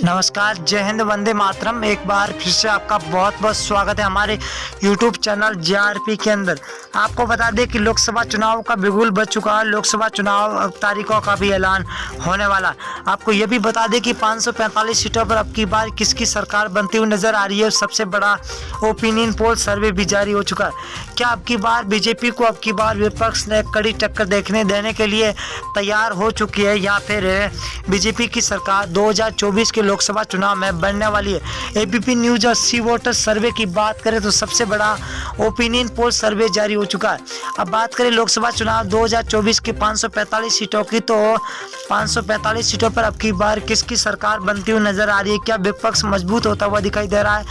नमस्कार, जय हिंद, वंदे मातरम। एक बार फिर से आपका बहुत बहुत स्वागत है हमारे YouTube चैनल JRP के अंदर। आपको बता दें कि लोकसभा चुनाव का बिगुल बज चुका है। लोकसभा चुनाव तारीखों का भी ऐलान होने वाला। आपको ये भी बता दें कि 545 सीटों पर अब की बार किसकी सरकार बनती हुई नजर आ रही है। सबसे बड़ा ओपिनियन पोल सर्वे भी जारी हो चुका है। क्या अब की बार बीजेपी को अब की बार विपक्ष ने कड़ी टक्कर देने के लिए तैयार हो चुकी है, या फिर बीजेपी की सरकार 2024 के लोकसभा चुनाव में बनने वाली है। एबीपी न्यूज और सी वोटर सर्वे की बात करें तो सबसे बड़ा ओपिनियन पोल सर्वे जारी हो चुका है। अब बात करें लोकसभा चुनाव 2024 की 545 सीटों की, तो 545 सीटों पर अब की बार किसकी सरकार बनती हुई नजर आ रही है। क्या विपक्ष मजबूत होता हुआ दिखाई दे रहा है,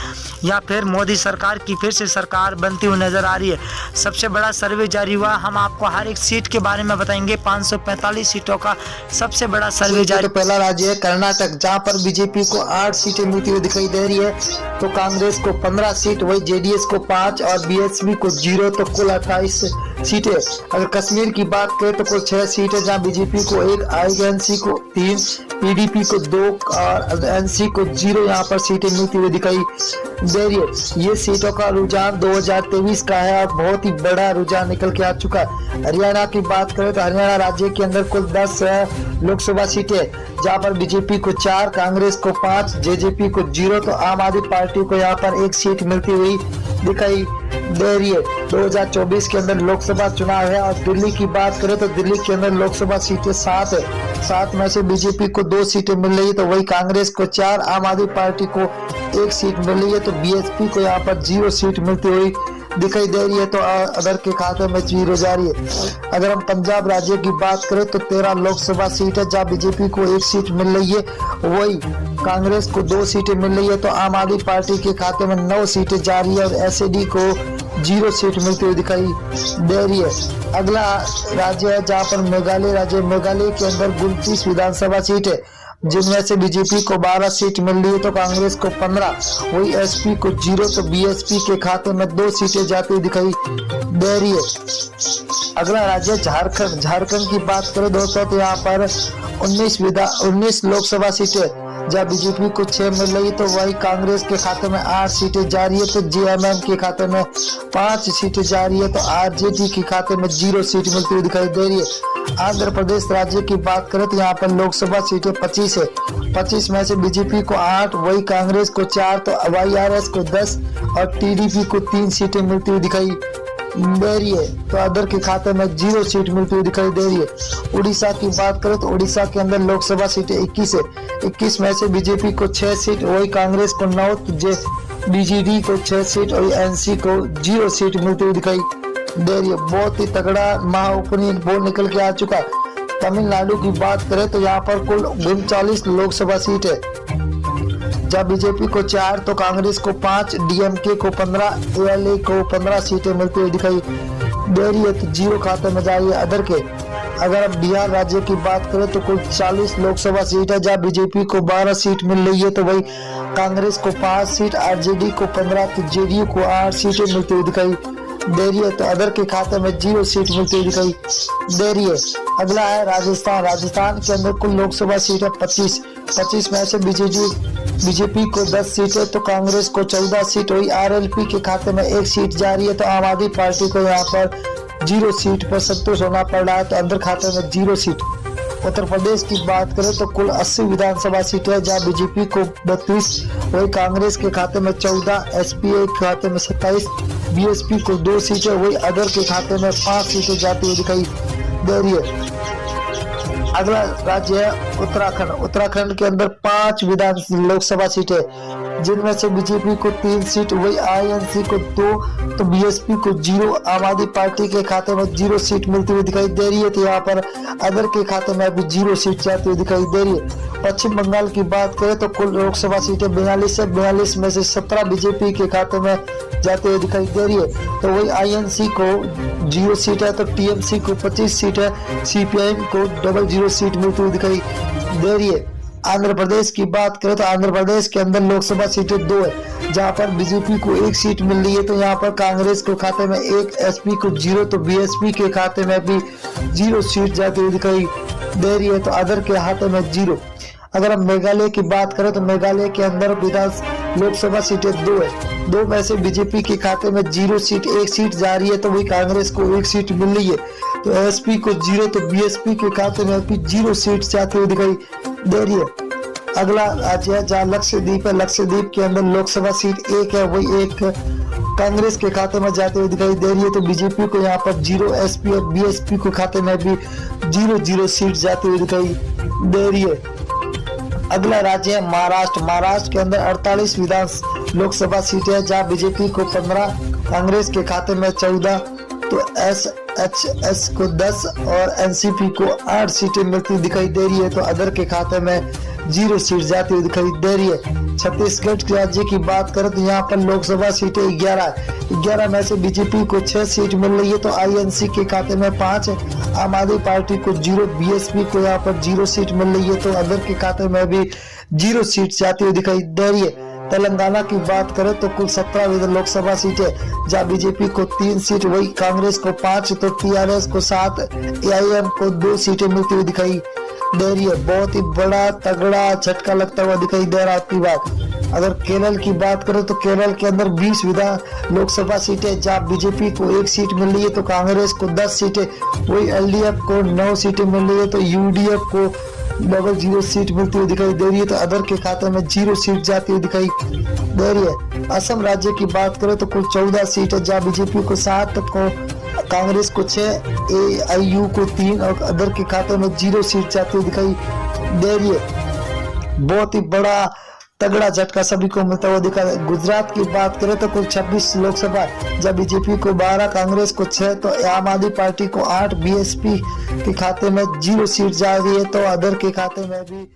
या फिर मोदी सरकार की फिर से सरकार बनती हुई नजर आ रही है। सबसे बड़ा सर्वे जारी हुआ। हम आपको हर एक सीट के बारे में बताएंगे। 545 सीटों का सबसे बड़ा सर्वे जारी। तो पहला राज्य है कर्नाटक, जहां पर बीजेपी को 8 सीटें मिलती हुई दिखाई दे रही है, तो कांग्रेस को 15 सीट, वही जेडीएस को 5 और बीएसपी को 0, तो कुल 28 सीटें। अगर कश्मीर की बात करें तो कुल 6 सीटें, जहां बीजेपी को 1, आईएनसी को 3, पीडीपी को 2 और एनसी को 0 यहाँ पर सीटें मिलती हुई दिखाई दे रही है। ये सीटों का रुझान 2023 का है और बहुत ही बड़ा रुझान निकल के आ चुका है। हरियाणा की बात करें तो हरियाणा राज्य के अंदर कुल 10 लोकसभा सीटें, जहां पर बीजेपी को 4, कांग्रेस को 5, जेजेपी को 0, तो आम आदमी पार्टी को यहाँ पर 1 सीट मिलती हुई दिखाई दे रही है। 2024 के अंदर लोकसभा चुनाव है। और दिल्ली की बात करें तो दिल्ली के अंदर लोकसभा सीटें 7 है। 7 में से बीजेपी को 2 सीटें मिल रही है, तो वही कांग्रेस को 4, आम आदमी पार्टी को 1 सीट मिल रही है, तो बीएसपी को यहाँ पर 0 सीट मिलती हुई दिखाई दे रही है। तो अदर के खाते में 0 जा रही है। अगर हम पंजाब राज्य की बात करें तो 13 लोकसभा सीट है, जहाँ बीजेपी को 1 सीट मिल रही है, वही कांग्रेस को 2 सीटें मिल रही है, तो आम आदमी पार्टी के खाते में 9 सीटें जा रही है और एसएडी को 0 सीट मिलती हुई दिखाई दे रही है। अगला राज्य है जहाँ पर मेघालय राज्य। मेघालय के अंदर 29 विधानसभा सीट है, जिनमें से बीजेपी को 12 सीट मिल रही है, तो कांग्रेस को 15, वही एसपी को 0, तो बीएसपी के खाते में 2 सीटें जाती हुई दिखाई दे रही है। अगला राज्य झारखंड। झारखंड की बात करें दोस्तों तो यहाँ पर 19 लोकसभा सीटें, जहाँ बीजेपी को 6 मिल रही है, तो वही कांग्रेस के खाते में 8 सीटें जा रही है, तो जेएमएम के खाते में 5 सीटें जा रही है, तो आरजेडी के खाते में 0 सीट मिलती हुई दिखाई दे रही है। आंध्र प्रदेश राज्य की बात करें तो यहाँ पर लोकसभा सीटें 25 है। 25 में से बीजेपी को 8, वही कांग्रेस को 4, तो वाईआरएस को 10 और टीडीपी को 3 सीटें मिलती हुई दिखाई दे रही है, तो अदर के खाते में 0 सीट मिलती हुई दिखाई दे रही है। उड़ीसा की बात करें तो उड़ीसा के अंदर लोकसभा सीटें 21 है। 21 में से बीजेपी को 6 सीट, वही कांग्रेस को 9, बीजेडी को 6 सीट और एनसी को 0 सीट मिलती हुई दिखाई दे रही है। बहुत ही तगड़ा महाओपिनियन पोल निकल के आ चुका है। तमिलनाडु की बात करें तो यहाँ पर कुल 39 लोकसभा सीट है, जहाँ बीजेपी को 4, तो कांग्रेस को 5, डीएमके को 15, एएलए को 15 सीटें मिलती हुई दिखाई दे रही है, तो 0 खाते में जा रही है अदर के। अगर अब बिहार राज्य की बात करें तो कुल 40 लोकसभा सीट है, जहाँ बीजेपी को 12 सीट मिल रही है, तो वही कांग्रेस को 5 सीट, आरजेडी को 15, तो जेडीयू को 8 सीटें मिलती हुई दिखाई दे रही है, तो अदर के खाते में 0 सीट मिलती हुई दिखाई दे रही है। अगला है राजस्थान। राजस्थान के अंदर कुल लोकसभा सीट है 25 में से बीजेपी को 10 सीट है, तो कांग्रेस को 14 सीट, वही आरएलपी के खाते में 1 सीट जा रही है, तो आम आदमी पार्टी को यहाँ पर 0 सीट पर संतोष होना पड़ रहा है, तो अंदर खाते में 0 सीट। उत्तर प्रदेश की बात करें तो कुल 80 विधानसभा सीटें है, जहाँ बीजेपी को 32, वही कांग्रेस के खाते में 14, एसपीए के खाते में 27, बीएसपी को 2 सीटें, वही अदर के खाते में 5 सीटें जाती हुई दिखाई दे रही है। अगला राज्य है उत्तराखंड। उत्तराखंड के अंदर 5 लोकसभा सीटें, जिनमें से बीजेपी को 3 सीट, वही आईएनसी को 2, तो बीएसपी को 0, आम आदमी पार्टी के खाते में 0 सीट मिलती हुई दिखाई दे रही है, तो यहाँ पर अदर के खाते में भी 0 सीट जाती हुई दिखाई दे रही है। पश्चिम बंगाल की बात करें तो कुल लोकसभा सीटें 42 है। 42 में से 17 बीजेपी के खाते में जाते हुए दिखाई दे रही है, तो वही आईएनसी को 0 सीट है, तो टीएमसी को 25 सीट है, सीपीआईएम को 00 सीट मिलती हुई दिखाई दे रही है। आंध्र प्रदेश की बात करें तो आंध्र प्रदेश के अंदर लोकसभा सीटें 2 है, जहां पर बीजेपी को 1 सीट मिल रही है, तो यहाँ पर कांग्रेस के खाते में 1, एसपी को 0, तो बीएसपी के खाते में भी 0 सीट जाती हुई दिखाई दे रही है, तो अदर के खाते में 0। अगर हम मेघालय की बात करें तो मेघालय के अंदर लोकसभा सीटें 2 है। 2 में से बीजेपी के खाते में 0 सीट, 1 सीट जा रही है, तो वही कांग्रेस को 1 सीट मिल रही है। तो एसपी को 0, तो बीएसपी के खाते में भी 0 सीट जाती हुई दिखाई दे रही है। अगला राज्य है जहाँ लक्षद्वीप है। लक्षद्वीप के अंदर लोकसभा सीट 1 है, वही 1 कांग्रेस के खाते में जाते हुए दिखाई दे रही है। तो बीजेपी को यहाँ पर 0, एसपी और बीएसपी के खाते में भी 0 सीट जाती हुई दिखाई दे रही है। अगला राज्य है महाराष्ट्र। महाराष्ट्र के अंदर 48 विधान लोकसभा सीटें है, जहाँ बीजेपी को 15, कांग्रेस के खाते में 14, तो एसएचएस को 10 और एनसीपी को 8 सीटें मिलती दिखाई दे रही है। तो अदर के खाते में 0 सीट जाती हुई दिखाई दे रही है। छत्तीसगढ़ राज्य की बात करें तो यहाँ पर लोकसभा सीटें 11 है। 11 में से बीजेपी को 6 सीट मिल रही है, तो आईएनसी के खाते में 5 है, आम आदमी पार्टी को 0, बीएसपी को यहाँ पर 0 सीट मिल रही है, तो अदर के खाते में भी 0 सीट जाती हुई दिखाई दे रही है। तेलंगाना की बात करें तो कुल 17 लोकसभा सीटें, जहाँ बीजेपी को 3 सीट, वही कांग्रेस को 5, तो टीआरएस को 7, एआईएम को 2 सीटें मिलती हुई दिखाई दे रही है। बहुत ही बड़ा तगड़ा झटका लगता हुआ दिखाई दे रहा है आपकी बात। अगर केरल की बात करें तो केरल के अंदर 20 विधान लोकसभा सीटें, जहाँ बीजेपी को 1 सीट मिल रही है, तो कांग्रेस को 10 सीटें, वही एलडीएफ को 9 सीटें मिल रही है, तो यूडीएफ को 0 सीट मिलती हुई दिखाई दे रही है, तो अदर के खाते में 0 सीट जाती हुई दिखाई दे रही है। असम राज्य की बात करें तो कुल 14 सीट है, जहाँ बीजेपी को 7, को कांग्रेस को 6, एआईयू को 3 और अदर के खाते में 0 सीट जाती हुई दिखाई दे रही है। बहुत ही बड़ा तगड़ा झटका सभी को मिलता हुआ दिखा। गुजरात की बात करें तो कुल 26 लोकसभा, जब बीजेपी को 12, कांग्रेस को 6, तो आम आदमी पार्टी को 8, बीएसपी के खाते में 0 सीट जा रही है, तो अदर के खाते में भी